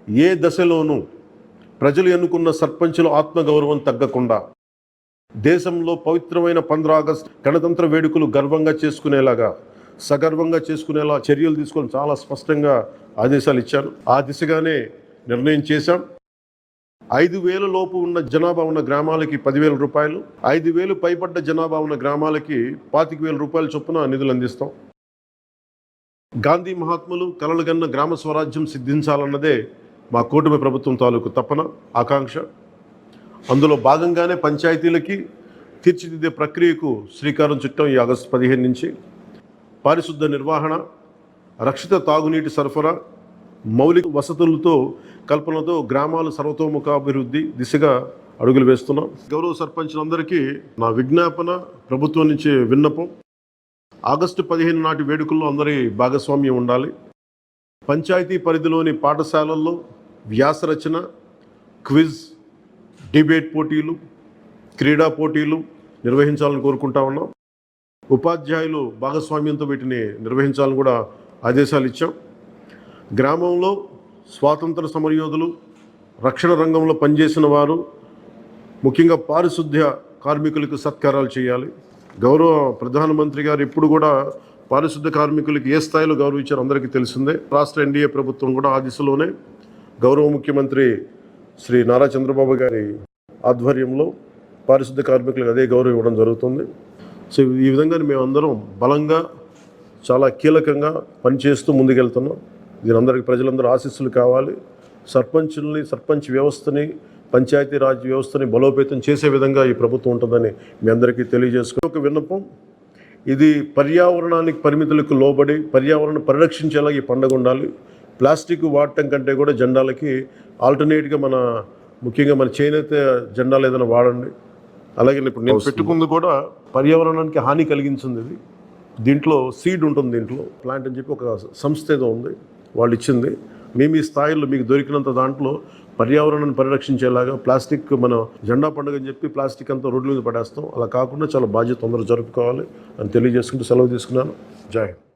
ఏ దశలోనూ ప్రజలు ఎన్నుకున్న సర్పంచుల ఆత్మగౌరవం తగ్గకుండా దేశంలో పవిత్రమైన 15 ఆగస్టు గణతంత్ర వేడుకలు గర్వంగా చేసుకునేలాగా సగర్వంగా చేసుకునేలా చర్యలు తీసుకొని చాలా స్పష్టంగా ఆదేశాలు ఇచ్చాను. ఆ దిశగానే నిర్ణయం చేశాం. 5,000 లోపు ఉన్న జనాభా ఉన్న గ్రామాలకి 10,000 రూపాయలు, 5,000 పైబడ్డ జనాభా ఉన్న గ్రామాలకి 25,000 రూపాయల చొప్పున నిధులు అందిస్తాం. గాంధీ మహాత్ములు కలలుగన్న గ్రామ స్వరాజ్యం సిద్ధించాలన్నదే మా కూటమి ప్రభుత్వం తాలూకు తపన, ఆకాంక్ష. అందులో భాగంగానే పంచాయతీలకి తీర్చిదిద్దే ప్రక్రియకు శ్రీకారం చుట్టాం. ఈ ఆగస్టు 15 నుంచి పారిశుద్ధ నిర్వహణ, రక్షిత తాగునీటి సరఫరా, మౌలిక వసతులతో కల్పనతో గ్రామాల సర్వతోముఖాభివృద్ధి దిశగా అడుగులు వేస్తున్నాం. గౌరవ సర్పంచులందరికీ నా విజ్ఞాపన, ప్రభుత్వం నుంచి విన్నపం, ఆగస్టు 15 నాటి వేడుకల్లో అందరి భాగస్వామ్యం ఉండాలి. పంచాయతీ పరిధిలోని పాఠశాలల్లో వ్యాసరచన, క్విజ్, డిబేట్ పోటీలు, క్రీడా పోటీలు నిర్వహించాలని కోరుకుంటా ఉన్నాం. ఉపాధ్యాయులు భాగస్వామ్యంతో వీటిని నిర్వహించాలని కూడా ఆదేశాలు ఇచ్చాం. గ్రామంలో స్వాతంత్ర సమరయోధులు, రక్షణ రంగంలో పనిచేసిన వారు, ముఖ్యంగా పారిశుద్ధ్య కార్మికులకు సత్కారాలు చేయాలి. గౌరవ ప్రధానమంత్రి గారు ఇప్పుడు కూడా పారిశుద్ధ్య కార్మికులకి ఏ స్థాయిలో గౌరవించారో అందరికీ తెలిసిందే. రాష్ట్ర ఎన్డీఏ ప్రభుత్వం కూడా ఆ దిశలోనే గౌరవ ముఖ్యమంత్రి శ్రీ నారా చంద్రబాబు గారి ఆధ్వర్యంలో పారిశుద్ధ్య కార్మికులకు అదే గౌరవం ఇవ్వడం జరుగుతుంది. సో ఈ విధంగా మేమందరం బలంగా చాలా కీలకంగా పనిచేస్తూ ముందుకెళ్తున్నాం. దీనందరికీ ప్రజలందరూ ఆశీస్సులు కావాలి. సర్పంచ్ వ్యవస్థని, పంచాయతీరాజ్ వ్యవస్థని బలోపేతం చేసే విధంగా ఈ ప్రభుత్వం ఉంటుందని మీ అందరికీ తెలియజేసుకుని ఒక విన్నపం, ఇది పర్యావరణానికి పరిమితులకు లోబడి పర్యావరణం పరిరక్షించేలా ఈ పండుగ ఉండాలి. ప్లాస్టిక్ వాడటం కంటే కూడా జెండాలకి ఆల్టర్నేట్గా ముఖ్యంగా మన చేనేత జెండాలు ఏదైనా వాడండి. అలాగే ఇప్పుడు నేను పెట్టుకుంది కూడా పర్యావరణానికి హాని కలిగించింది. ఇది దీంట్లో సీడ్ ఉంటుంది, దీంట్లో ప్లాంట్ అని చెప్పి ఒక సంస్థ ఏదో ఉంది, వాళ్ళు ఇచ్చింది. మేము ఈ స్థాయిలో మీకు దొరికినంత దాంట్లో పర్యావరణాన్ని పరిరక్షించేలాగా ప్లాస్టిక్ మన జెండా పండుగ అని చెప్పి ప్లాస్టిక్ అంతా రోడ్ల మీద పడేస్తాం. అలా కాకుండా చాలా బాధ్యత అందరూ జరుపుకోవాలి అని తెలియజేసుకుంటూ సెలవు తీసుకున్నాను. జై హింద్.